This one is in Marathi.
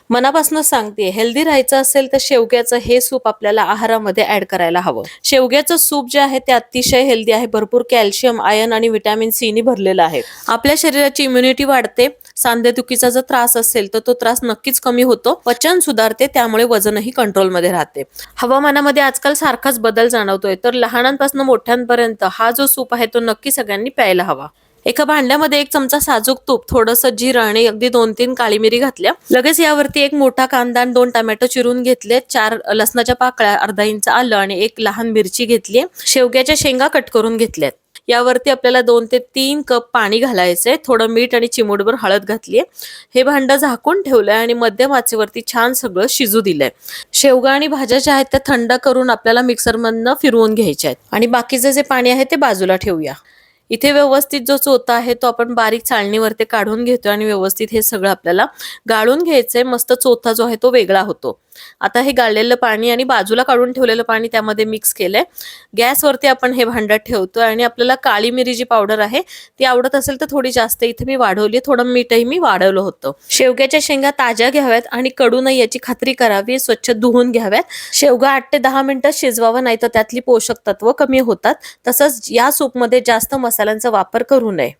मनापासून सांगते, हेल्दी राहायचं असेल तर शेवग्याचं हे सूप आपल्याला आहारामध्ये ऍड करायला हवं. शेवग्याचं सूप जे आहे ते अतिशय हेल्दी आहे. भरपूर कॅल्शियम, आयर्न आणि व्हिटॅमिन सी ने भरलेलं आहे. आपल्या शरीराची इम्युनिटी वाढते. सांधेदुखीचा जर त्रास असेल तर तो त्रास नक्कीच कमी होतो. पचन सुधारते, त्यामुळे वजनही कंट्रोलमध्ये राहते. हवामानामध्ये आजकाल सारखाच बदल जाणवतोय, तर लहानांपासून मोठ्यांपर्यंत हा जो सूप आहे तो नक्की सगळ्यांनी प्यायला हवा. एका भांड्यामध्ये 1 चमचा साजूक तूप, थोडंसं जिरं आणि अगदी 2-3 काळी मिरी घातल्या. लगेच यावरती 1 मोठा कांदा आणि 2 टोमॅटो चिरून घेतले, 4 लसणाच्या पाकळ्या, अर्धा इंच आलं आणि 1 लहान मिरची घेतली. शेवग्याच्या शेंगा कट करून घेतल्यात. यावरती आपल्याला 2 ते 3 कप पाणी घालायचंय. थोडं मीठ आणि चिमूटभर हळद घातलीये. हे भांडं झाकून ठेवलंय आणि मध्यम आचेवरती छान सगळं शिजू दिलंय. शेवगा आणि भाज्या ज्या आहेत त्या थंड करून आपल्याला मिक्सरमधनं फिरवून घ्यायच्या आहेत आणि बाकीचं जे पाणी आहे ते बाजूला ठेवूया. इथे व्यवस्थित जो चोथा आहे तो आपण बारीक चाळणीवरती काढून घेतोय आणि व्यवस्थित हे सगळं आपल्याला गाळून घ्यायचंय. मस्त चोथा जो आहे तो वेगळा होतो. आता हे गाळलेलं पाणी आणि बाजूला काढून ठेवलेलं पाणी त्यामध्ये मिक्स केलंय. गॅसवरती आपण हे भांडं ठेवतोय आणि आपल्याला काळी मिरी जी पावडर आहे ती आवडत असेल तर थोडी जास्त इथे मी वाढवली. थोडं मीठही मी वाढवलं होतं. शेवग्याच्या शेंगा ताज्या घ्याव्यात आणि कडू नाही याची खात्री करावी. स्वच्छ धुवून घ्याव्यात. शेवगा 8 ते 10 मिनिटं शिजवावं, नाही तर त्यातली पोषक तत्व कमी होतात. तसंच या सूपमध्ये जास्त मसाल्यांचा वापर करू नये.